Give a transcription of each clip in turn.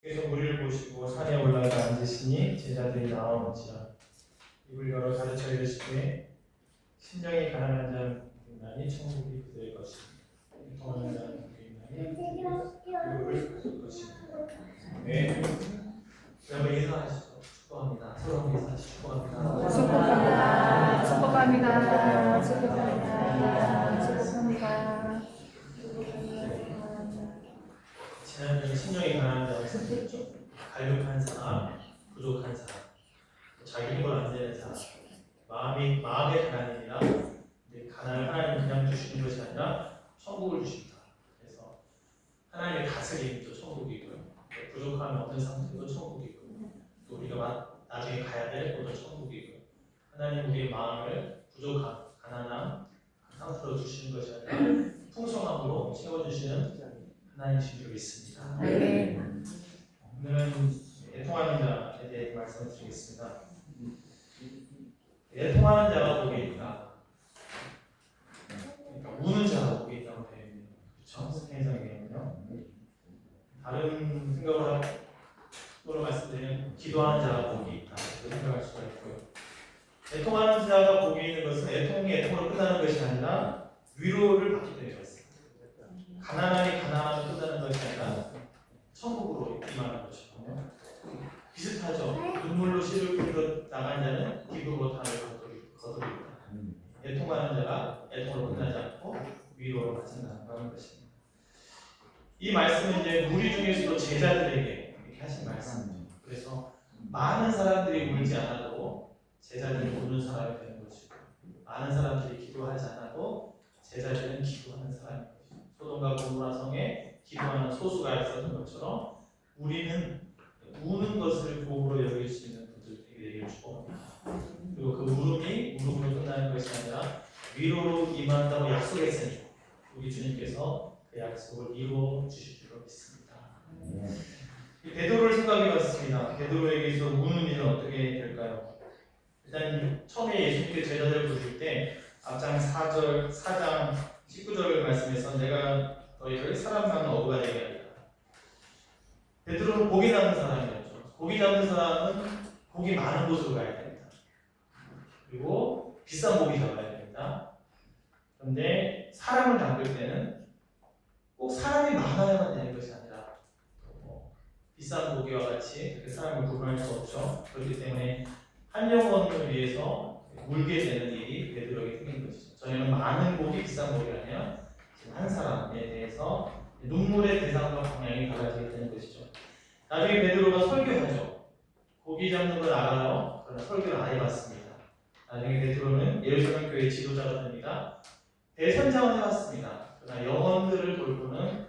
계속 우리를 보시고 산에 올라가 앉으시니 제자들이 나오는지라 입을 열어 가르쳐 이르시되 심령이 가난한 자만이 천국이 그들의 것이니 통하는 자는 그들만이 유업을 받을 것이니. 네. 여러분 인사하시죠. 축복합니다. 서로 인사하시죠. 축복합니다. 축복합니다. 축복합니다. 축복합니다. 축복합니다. 지난주에 심령이 가난한 자를 살폈죠. 갈급한 사람, 부족한 사람, 자기 힘으로 안 되는 사람, 마음의 가난이라 가난을 하나님 그냥 주시는 것이 아니라 천국을 주신다. 그래서 하나님의 다스림도 천국이고요. 부족함이 없는 상태도 천국이고, 또 우리가 나중에 가야 될 곳도 천국이고요. 하나님 우리의 마음을 부족함, 가난함 상태로 주시는 것이 아니라 풍성함으로 채워주시는 하나님이신 줄 믿습니다. 네. 오늘은 애통하는 자에 대해 말씀을 드리겠습니다. 애통하는 자가 복에 있다. 그러니까 우는 자가 복에 있다고 되어 있는 거죠. 성경에는요. 다른 생각으로 말씀드리면 기도하는 자가 복이 있다. 이렇게 생각할 수가 있고요. 애통하는 자가 복이 있는 것은 애통이 애통으로 끝나는 것이 아니라 위로를 받기 때문에 그렇습니다. 가난함이 가난함을 끝나는 것이 아니라 천국으로 임하는 것이거든요. 비슷하죠. 눈물로 씨를 뿌리러 나간 자는 기도로 담을 거두리다. 애통하는 자가 애통으로 끝나지 않고 위로로 마친다는 것입니다. 이 말씀은 이제 무리 중에서도 제자들에게 이렇게 하신 말씀입니다. 그래서 많은 사람들이 울지 않아도 제자들이 우는 사람이 되는 것이고, 많은 사람들이 기도하지 않아도 제자들은 기도하는 사람인 것이죠. 소돔과 고모라 성에 기도하는 소수가 있었던 것처럼 우리는 우는 것을 복으로 여길 수 있는 분들에게 되기를 축복합니다. 그리고 그 울음이 울음으로 끝나는 것이 아니라 위로로 임한다고 약속했으니 우리 주님께서 그 약속을 이루어 주실 줄로 믿습니다. 베드로를 생각해 봤습니다. 베드로에게서 우는 일은 어떻게 될까요? 일단 처음에 예수님께서 제자들을 부르실 때 앞장 4장 19절을 말씀해서 내가 너희를 사람 많은 어부가 되게 하리라. 베드로는 고기 잡는 사람이었죠. 고기 잡는 사람은 고기 많은 곳으로 가야 됩니다. 그리고 비싼 고기 잡아야 됩니다. 그런데 사람을 담글 때는 꼭 사람이 많아야만 되는 것이 아니라 비싼 고기와 같이 그렇게 사람을 구분할 수 없죠. 그렇기 때문에 한 영혼을 위해서 울게 되는 일이 베드로에게 생긴 것이죠. 저희는 많은 고기, 비싼 고기가 아니라 한 사람에 대해서 눈물의 대상과 방향이 달라지게 되는 것이죠. 나중에 베드로가 설교하죠. 고기 잡는 걸 알아요. 그러나 설교를 안 해봤습니다. 나중에 베드로는 예루살렘 교회 지도자가 됩니다. 대선장을 해봤습니다. 그러나 영혼들을 돌보는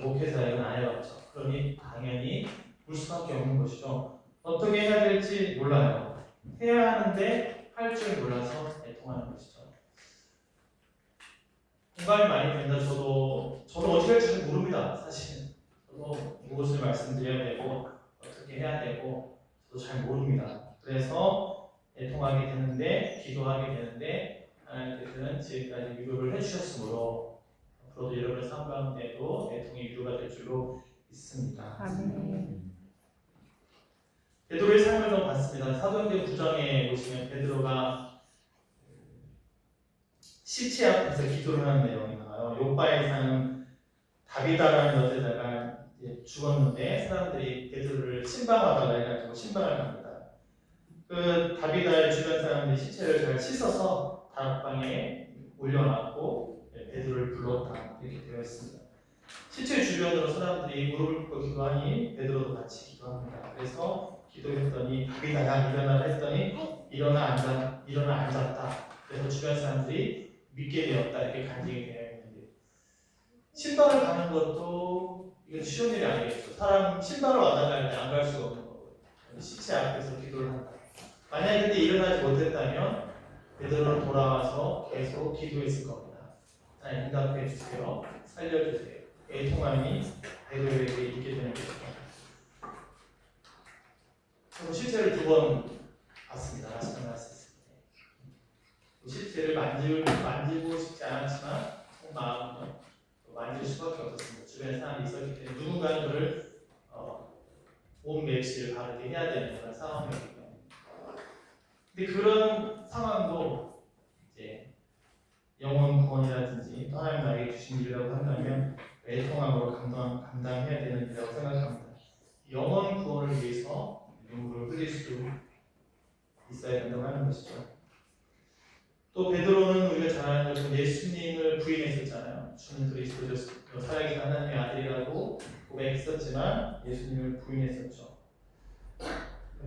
목회사역은 안 해봤죠. 그러니 당연히 울 수밖에 없는 것이죠. 어떻게 해야 될지 몰라요. 해야 하는데 할 줄 몰라서 애통하는 것이죠. 공감이 많이 된다. 저도 어떻게 할지 모릅니다. 사실 저도 무엇을 말씀드려야 되고 어떻게 해야 되고 저도 잘 모릅니다. 그래서 애통하게 되는데, 기도하게 되는데 하나님께서는 지금까지 위로를 해주셨으므로 앞으로도 여러분의 삶 가운데도 애통이 위로가 될 줄로 믿습니다. 아멘. 베드로의 삶을 좀 봤습니다. 사도행전 9장에 보시면 베드로가 시체 앞에서 기도를 하는 내용이 나와요. 요바에 사는 다비다라는 여자가 죽었는데 사람들이 베드로를 신방하다가 해가지고 신방을 갑니다. 그 다비다의 주변 사람들이 시체를 잘 씻어서 다락방에 올려놨고 베드로를 불렀다 이렇게 되어 있습니다. 시체 주변으로 사람들이 무릎을 꿇고 기도하니 베드로도 같이 기도합니다. 그래서 기도했더니 다비다야 일어나라 했더니 일어나 앉았다. 그래서 주변 사람들이 믿게 되었다 이렇게 간증이 되어 있는데, 신방을 가는 것도 이건 쉬운 일이 아니겠죠. 사람 신방을 왔다 갈 때 안 갈 수가 없는 거고요. 시체 앞에서 기도를 한다. 만약에 그때 일어나지 못했다면 베드로는 돌아와서 계속 기도했을 겁니다. 하나님 응답해 주세요. 살려주세요. 애통함이 베드로에게 있게 되는 것입니다. 저는 실제를 2번 봤습니다. 마지막 말씀. 실제를 만지고 싶지 않았지만 마음은 만질 수밖에 없었습니다. 주변에 사람이 있었기 때문에 누군가는 그를 몸 맵시를 바르게 해야 되는 그런 상황이거든요. 근데 그런 상황도 이제 영혼 구원이라든지 또 하나님 나에게 주신 일이라고 한다면 애통함으로 감당해야 되는 일이라고 생각합니다. 영혼 구원을 위해서 눈물을 흘릴 수 있어야 된다고 하는 것이죠. 또 베드로는 우리가 잘 아는 것처럼 예수님을 부인했었잖아요. 주는 그리스도죠, 살아계신 하나님의 아들이라고 고백했었지만 예수님을 부인했었죠.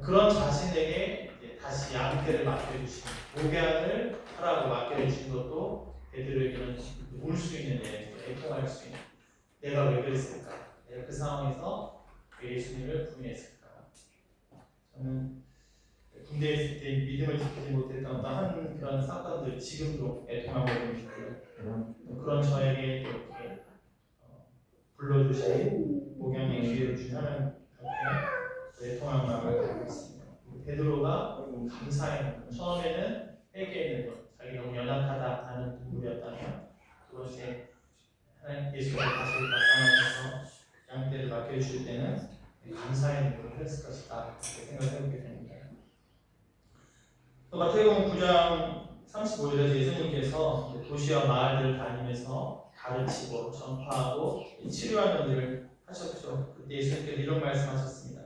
그런 자신에게 이제 다시 양떼를 맡겨주신, 목양을 하라고 맡겨주신 것도 베드로에게는 울 수 있는 내용이죠. 애통할 수 있는. 내가 왜 그랬을까? 내가 그 상황에서 왜 예수님을 부인했을까? 저는 군대에 있을 때 믿음을 지키지 못했던 어떤 한 그런 사건들 지금도 애통하고 있고요. 그런 저에게 이렇게 불러주신 목양의 기회를 주신 하나님 앞에 애통한 마음을 가지고 있습니다. 베드로가 감사해요. 처음에는 회개했는 것, 자기 너무 연약하다 하는 눈물이었다면 두 번째 하나님 예수님을 다시 나타나셔서 양떼를 맡겨주실 때는 감사의 눈물을 흘렸을 것이다 이렇게 생각해보게 됩니다. 또 마태복음 9장 35절에서 예수님께서 도시와 마을들을 다니면서 가르치고 전파하고 치료하는 일을 하셨죠. 그때 예수님께서 이런 말씀하셨습니다.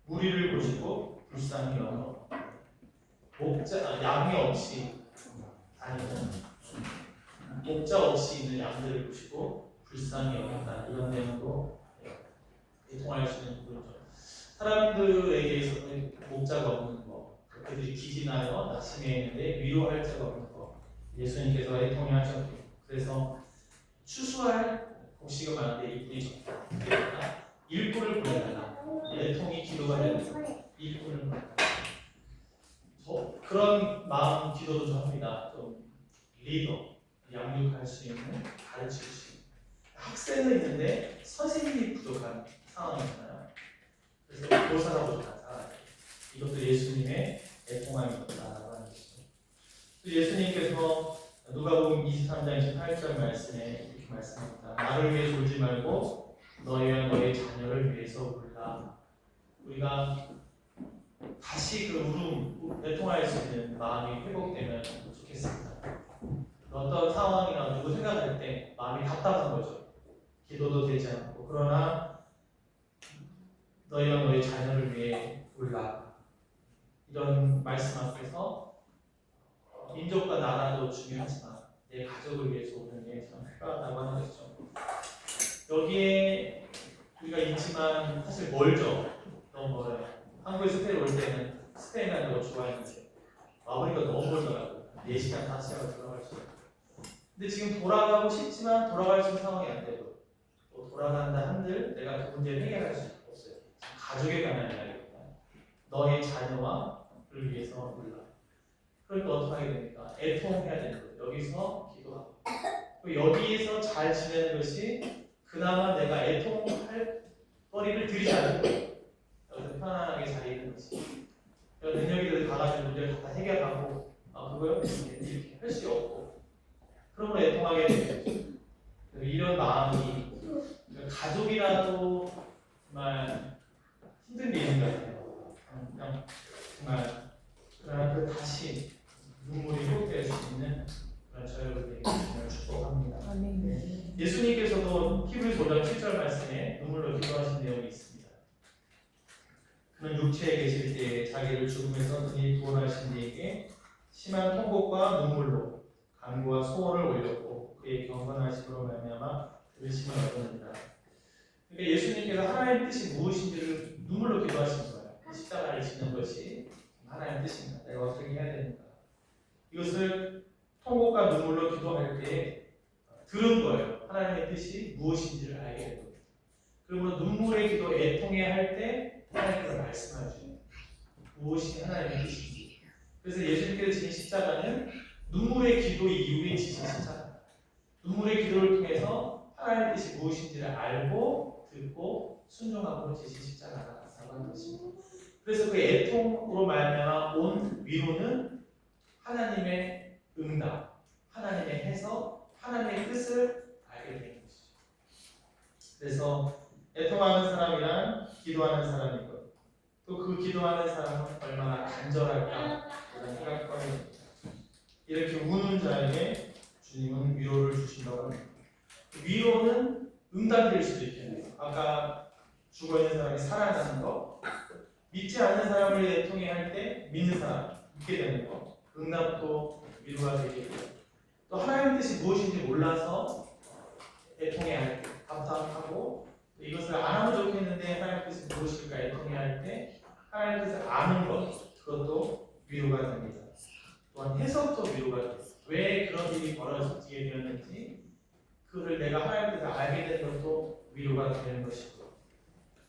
무리를 보시고 불쌍히 여겨 양이 없이 다니는 목자 없이 있는 양들을 보시고 불쌍히 여긴다. 이런 내용도 통할 수 있는 부분이죠. 사람들에게 있어서는 목자가 없는 거, 그들이 기진하여 낙심해 있는데 위로할 자가 없는 거, 예수님께서 애통해 하셨고, 그래서 추수할 곡식이 많은데 일꾼이 적다. 그러나 일꾼을 보내달라. 애통이 기도가 되는 일꾼을 보내달라. 그런 마음 기도도 좀 합니다. 좀 리더, 양육할 수 있는, 가르칠 수 있는. 학생은 있는데 선생님이 부족한 상황이잖아요. 그래서 교사가 부족한 상황. 이것도 예수님의 애통함이었다라고 하는 것이죠. 또 예수님께서 누가복음 23장 28절 말씀에 이렇게 말씀합니다. 나를 위해 졸지 말고 너희와 너희 자녀를 위해서 울라. 우리가 다시 그 울음, 애통할 수 있는 마음이 회복되면 좋겠습니다. 어떤 상황이나 누구 생각할 때 마음이 답답한 거죠. 기도도 되지 않고. 그러나 너희와 너희 자녀를 위해 울라. 이런 말씀 앞에서 민족과 나라도 중요하지만 내 가족을 위해서 우는 게 참 필요하다고 하는 것이죠. 여기에 우리가 있지만 사실 멀죠. 너무 멀어요. 한국에 스페인 올 때는 스페인 가는 거 좋아했는데 와보니까 너무 멀더라고요. 4시간, 5시간 돌아갈 수 있어요. 근데 지금 돌아가고 싶지만 돌아갈 수 있는 상황이 안 되고 또 돌아간다 한들 내가 그 문제를 해결할 수 없어요. 가족에 관한 이야기입니다. 너의 자녀와를 위해서 울라. 그러니까 어떻게 하게 됩니까? 애통해야 되는 거예요. 여기서 기도하고 또 여기에서 잘 지내는 것이 그나마 내가 애통할 거리를 들이지 않는 거예요. 여기서 편안하게 잘 있는 것이 능력이들 가가지고 문제를 다 해결하고 그거요? 이렇게 할 수 없고 그러므로 애통하게 되는 거죠. 이런 마음이 가족이라도 정말 힘든 일인 것 같아요. 그냥 정말 그러나 그 다시 눈물이 회복될 수 있는 그런 저희들에게 축복합니다. 아멘. 예수님께서도 히브리서 5장 7절 말씀에 눈물로 기도하신 내용이 있습니다. 그는 육체에 계실 때에 자기를 죽음에서 능히 구원하신 이에게 심한 통곡과 눈물로 간구와 소원을 올렸고 그의 경건하심으로 말미암아 들으심을 얻었느니라. 그러니까 예수님께서 하나님의 뜻이 무엇인지를 눈물로 기도하신 거예요. 십자가를 지는 것이 하나님의 뜻입니다. 내가 어떻게 해야 되는가. 이것을 통곡과 눈물로 기도할 때 들은 거예요. 하나님의 뜻이 무엇인지를 알게 된 거예요. 그러므로 눈물의 기도, 애통해 할 때 하나님께서 말씀하시죠. 무엇이 하나님의 뜻인지. 그래서 예수님께서 지신 십자가는 눈물의 기도 이후에 지신 십자가. 눈물의 기도를 통해서 하나님의 뜻이 무엇인지를 알고 듣고 순종하고 지신 십자가라고 하는 것입니다. 그래서 그 애통으로 말미암아 온 위로는 하나님의 응답, 하나님의 해석, 하나님의 뜻을 알게 되는 것이죠. 그래서 애통하는 사람이란 기도하는 사람이고 또 그 기도하는 사람은 얼마나 간절할까 이런 생각거리 이렇게 우는 자에게 주님은 위로를 주신다고 합니다. 위로는 응답될 수도 있겠네요. 아까 죽어있는 사람이 살아나는 거, 믿지 않는 사람을 애통해 할 때 믿는 사람, 믿게 되는 거, 응답도 위로가 되겠고요. 또 하나님의 뜻이 무엇인지 몰라서 애통해 할 때, 답답하고 이것을 안 하면 좋겠는데 하나님의 뜻이 무엇일까 애통해 할 때 하나님의 뜻을 아는 것, 그것도 위로가 됩니다. 또한 해석도 위로가 됩니다. 왜 그런 일이 벌어지게 되었는지 그를 내가 하나님의 뜻을 알게 된 것도 위로가 되는 것이고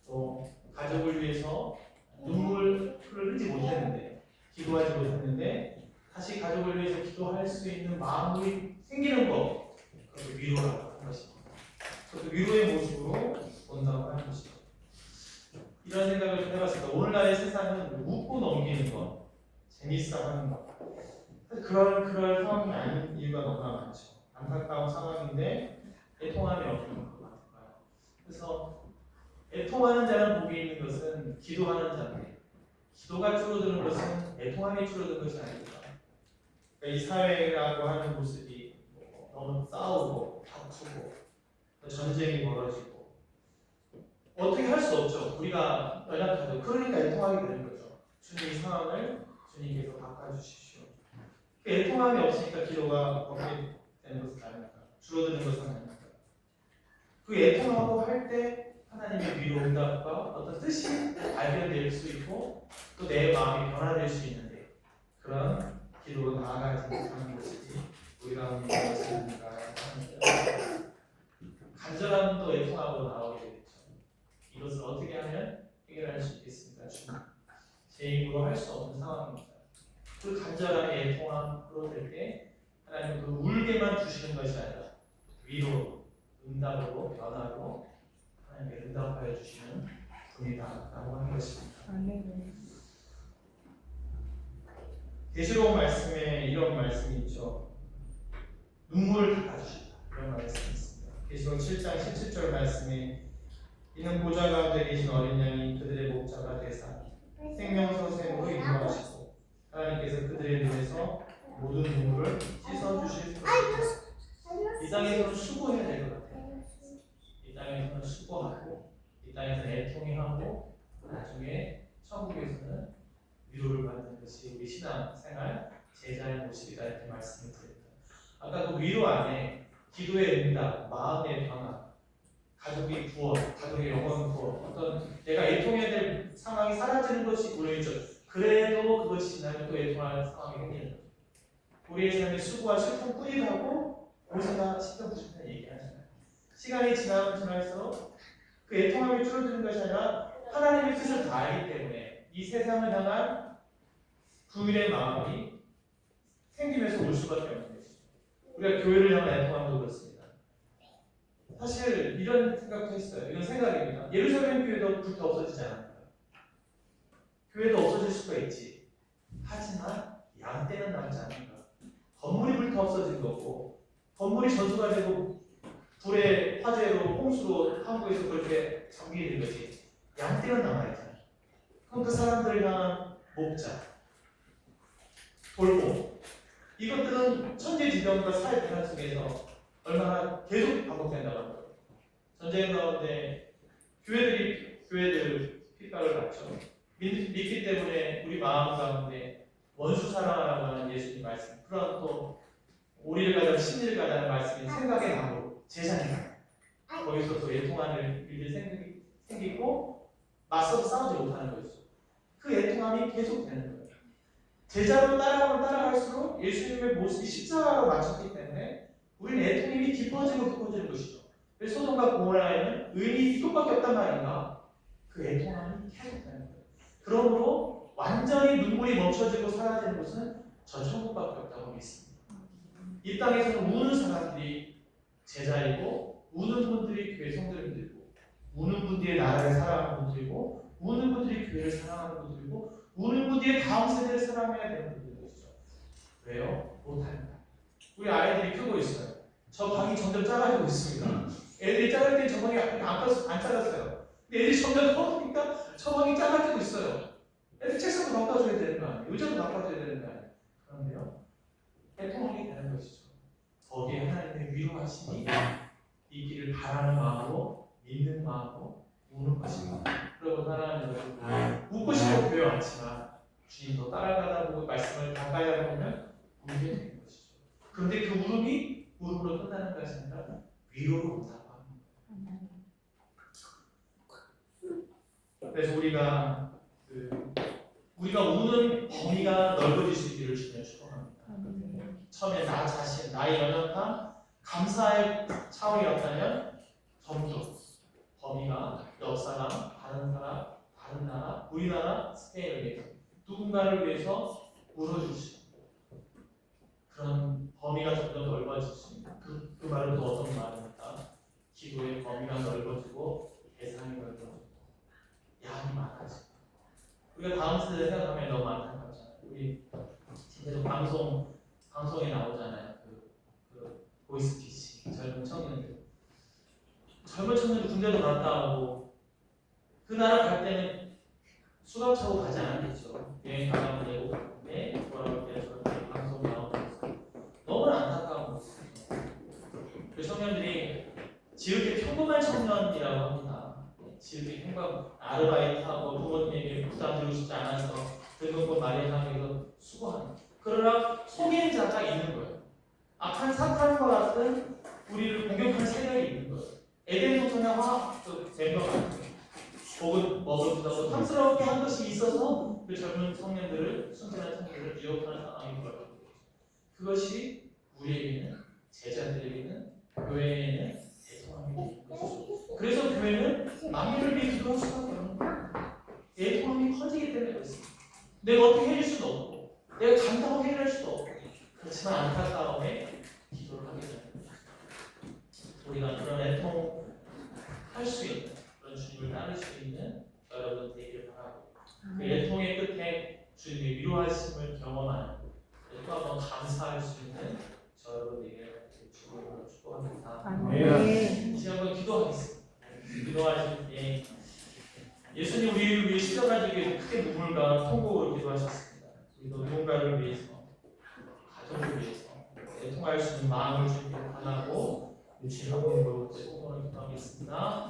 또 가족을 위해서 눈물을 흘리지 못했는데 기도하지 못했는데 다시 가족을 위해서 기도할 수 있는 마음이 생기는 것 그것도 위로라고 하는 것입니다. 그것도 위로의 모습으로 본다고 하는 것입니다. 이런 생각을 좀 해봤습니다. 오늘날의 세상은 웃고 넘기는 것, 재밌어 하는 것 그럴 상황이 아닌 이유가 너무나 많죠. 안타까운 상황인데 애통함이 없는 것 같아요. 그래서 애통하는 자는 복이 있는 것은 기도하는 자인데 기도가 줄어드는 것은 애통함이 줄어드는 것이 아닙니다. 그러니까 이 사회라고 하는 모습이 너무 싸우고 다투고 전쟁이 벌어지고 어떻게 할 수 없죠. 우리가 연약하죠. 그러니까 애통하게 되는 거죠. 주님 이 상황을 주님께서 바꿔주십시오. 애통함이 없으니까 기도가 없게 되는 것은 아닙니까? 줄어드는 것은 아닙니까? 그 애통하고 할 때 하나님의 위로 응답과 어떤 뜻이 발견될 수 있고 또 내 마음이 변화될 수 있는데 그런 기도로 나아가는 것이지 우리가 믿는 것이 아닌가 합니다. 간절함도 애통하고 나오게 되겠죠. 이것을 어떻게 하면 해결할 수 있겠습니까? 제 힘으로 할 수 없는 상황입니다. 그 간절함의 애통함으로 될 때 하나님은 그 울게만 주시는 것이 아니라 위로, 응답으로, 변화로 하나님께 응답하여 주시는 분이다라고 하는 것입니다. 계시록 말씀에 이런 말씀이 있죠. 눈물을 닦아주신다. 이런 말씀이 있습니다. 계시록 7장 17절 말씀에 이는 보좌 가운데 계신 어린 양이 그들의 목자가 되사 생명서샘으로 인도하시고 하나님께서 그들의 눈에서 모든 눈물을 씻어주실 것입니다. 이 땅에서는 수고해야 될 것 같아요. 이 땅에서는 수고하고 이 땅에서는 애통해하고 나중에 천국에서는 위로를 받는 것이 우리 신앙생활 제자의 모습이다 이렇게 말씀을 드립니다. 아까 그 위로 안에 기도의 응답, 마음의 변화, 가족의 구원, 가족의 영원 구원, 어떤 내가 애통해야 될 상황이 사라지는 것이 물론이죠. 그래도 그것이 지나면 또 애통할 상황이 생기는 거죠. 우리의 삶에 수고와 슬픔 뿌리도 하고 오세가 10편 90편 얘기하잖아요. 시간이 지나면 지날수록 그 애통함이 줄어드는 것이 아니라 하나님의 뜻을 다 알기 때문에 이 세상을 향한 구일의 마음이 생기면서 올 수밖에 없는 것이죠. 우리가 교회를 향한 애통함도 그렇습니다. 사실 이런 생각도 했어요. 이런 생각입니다. 예루살렘 교회도 불타 없어지지 않았나요? 교회도 없어질 수가 있지. 하지만 양떼는 남지 않는가. 건물이 불타 없어진 거고 건물이 전수가 되고 불의 화재로 홍수로 한국에서 그렇게 잠기게 된 거지. 양떼는 남아있잖아요. 그럼 그 사람들을 향한 목자, 돌봄 이것들은 천재지변과 사회 변화 속에서 얼마나 계속 반복된다고 합니다. 전쟁 가운데 교회들 핍박을 받죠. 믿기 때문에 우리 마음 가운데 원수 사랑하라고 하는 예수님 말씀, 그런 또 오리를 가자고 심리를 가자는 말씀이 생각의 나무로 제사니까 거기서 또 애통하는 일들이 생기고 맞서서 싸우지 못하는 거죠. 그 애통함이 계속 되는 거예요. 제자로 따라가면 따라갈수록 예수님의 모습이 십자가로 맞췄기 때문에 우리는 애통함이 깊어지는 것이죠. 그래서 소돔과 고모라에는 의인이 이것밖에 없단 말인가? 그 애통함이 계속 되는 거예요. 그러므로 완전히 눈물이 멈춰지고 사라지는 것은 저 천국밖에 없다고 믿습니다. 이 땅에서는 우는 사람들이 제자이고 우는 분들이 교회 성도님들이고 우는 분들이 나라를 사랑하는 분들이고 우는 분들이 교회를 사랑하는 분들이고 우는 분들이 다음 세대를 사랑해야 되는 분들이죠. 왜요? 못합니다. 우리 아이들이 크고 있어요. 저 방이 점점 작아지고 있습니다. 애들이 작을 때 저 방이 안 작았어요. 근데 애들이 점점 커 보니까 처방이 작아지고 있어요. 애들 책상도 바꿔줘야 되는 거 아니에요? 의자도 바꿔줘야 되는 거 아니에요? 그런데요, 애통하게 되는 것이죠. 거기에 하나님의 위로하심이 있기를 바라는 마음으로, 믿는 마음으로 우는 것입니다. 그리고 하나님은 웃고 싶어 교회 왔지만 주님도 따라가다 보고 말씀을 가까이 하다 보면 울게 되는 것이죠. 그런데 그 울음이 울음으로 끝나는 것이 아니라 위로로 온다고 합니다. 그래서 우리가 우는 범위가 넓어질 수 있기를 주님 축복합니다. 처음에 나 자신, 나의 연약함, 감사의 차원이었다면 점점 범위가 옆 사람, 다른 사람, 다른 나라, 우리나라, 스페인을 위해서 누군가를 위해서 울어주시고 그런 범위가 점점 넓어지십니다. 그 말은 또 어떤 말입니까? 기도의 범위가 넓어지고 대상이 넓어지고 양이 많아지고 우리가 다음 세대 생각하면 너무 안타깝잖아요. 우리 계속 방송에 나오잖아요. 그 보이스피싱 젊은 청년들 군대도 갔다 오고 그 나라 갈 때는 수갑 차고 가지 않았겠죠. 여행 가면 되고 갔는데 돌아올 때 저렇게 방송 나오면서 너무나 안타까운 거죠. 그 청년들이 지극히 평범한 청년이라고 합니다. 지극히 평범 아르바이트하고 부모님에게 부담 주고 싶지 않아서 등록금 마련하기 위해서 수고하는. 그러나 속이는 자가 있는 거예요. 악한 사탄과 같은 우리를 공격하는 세력이 있는 거예요. 에덴 동산의 멤버가 혹은 먹을 주다고 탐스럽게 한 것이 있어서 그 젊은 청년들을 순진한 청년들을 유혹하는 상황이 벌어지고 그것이 우리에게는 제자들에게는 교회에는 대통함이 되는 것이죠. 그래서 교회는 만민을 위해 기도할 수밖에 없는 거예요. 대통함이 커지기 때문에 그렇습니다. 내가 어떻게 해줄 수도 없고 내가 간다고 해결할 수도 없고 그렇지만 안타까움에 기도를 하게 됩니다. 우리가 그런 애통할 수 있는 그런 주님을 따를 수 있는 여러분 되기를 바라고 그 애통의 끝에 주님의 위로하심을 경험하는 또 한번 감사할 수 있는 저 여러분에게 주님으로 축복합니다. 이 시간은 기도하겠습니다. 기도하실 때 예수님 우리를 위해 십자가지기 위해서 크게 눈물과 통곡으로 기도하셨습니다. 우리도 누군가를 위해서 가족을 위해서 애통할 수 있는 마음을 주님께 바라고 주님 한 번으로 기도하겠습니다.